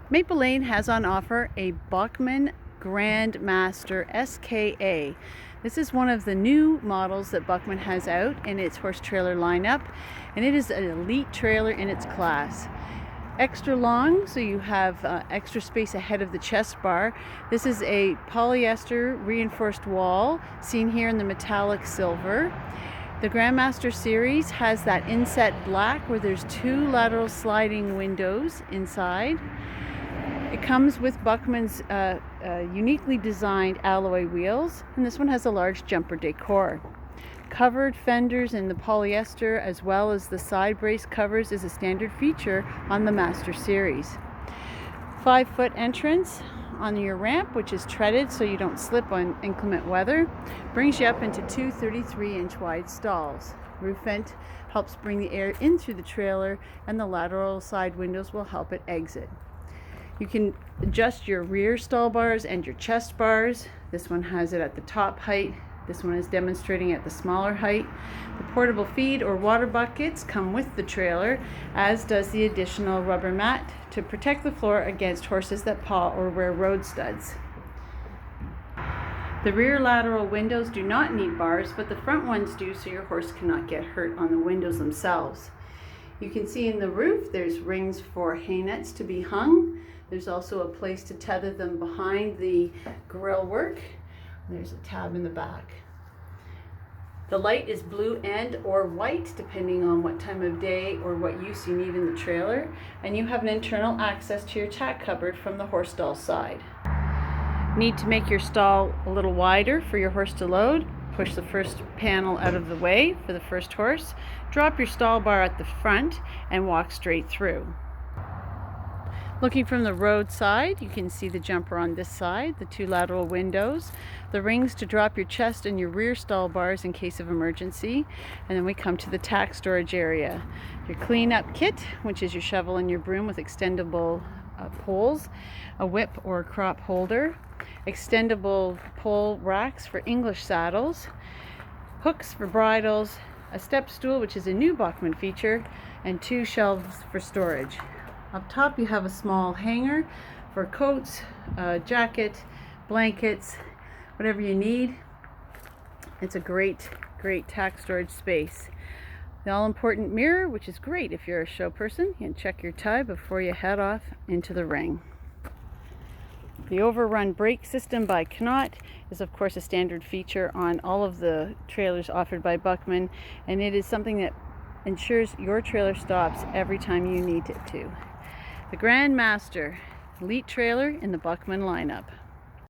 Maple Lane has on offer a Böckmann Grand Master SKA. This is one of the new models that Böckmann has out in its horse trailer lineup, and it is an elite trailer in its class. Extra long, so you have extra space ahead of the chest bar. This is a polyester reinforced wall, seen here in the metallic silver. The Grand Master series has that inset black where there's two lateral sliding windows inside. It comes with Böckmann's uniquely designed alloy wheels, and this one has a large jumper decor. Covered fenders in the polyester as well as the side brace covers is a standard feature on the Master series. 5-foot entrance on your ramp, which is treaded so you don't slip on inclement weather, brings you up into two 33-inch wide stalls. Roof vent helps bring the air in through the trailer, and the lateral side windows will help it exit. You can adjust your rear stall bars and your chest bars. This one has it at the top height. This one is demonstrating at the smaller height. The portable feed or water buckets come with the trailer, as does the additional rubber mat to protect the floor against horses that paw or wear road studs. The rear lateral windows do not need bars, but the front ones do, so your horse cannot get hurt on the windows themselves. You can see in the roof there's rings for hay nets to be hung. There's also a place to tether them behind the grill work. There's a tab in the back. The light is blue and or white, depending on what time of day or what use you need in the trailer. And you have an internal access to your tack cupboard from the horse stall side. Need to make your stall a little wider for your horse to load. Push the first panel out of the way for the first horse. Drop your stall bar at the front and walk straight through. Looking from the road side, you can see the jumper on this side, the two lateral windows, the rings to drop your chest and your rear stall bars in case of emergency, and then we come to the tack storage area. Your cleanup kit, which is your shovel and your broom with extendable poles, a whip or crop holder, extendable pole racks for English saddles, hooks for bridles, a step stool, which is a new Böckmann feature, and two shelves for storage. Up top you have a small hanger for coats, jacket, blankets, whatever you need. It's a great tack storage space. The all-important mirror, which is great if you're a show person. You can check your tie before you head off into the ring. The overrun brake system by Knott is of course a standard feature on all of the trailers offered by Böckmann, and it is something that ensures your trailer stops every time you need it to. The Grand Master elite trailer in the Böckmann lineup.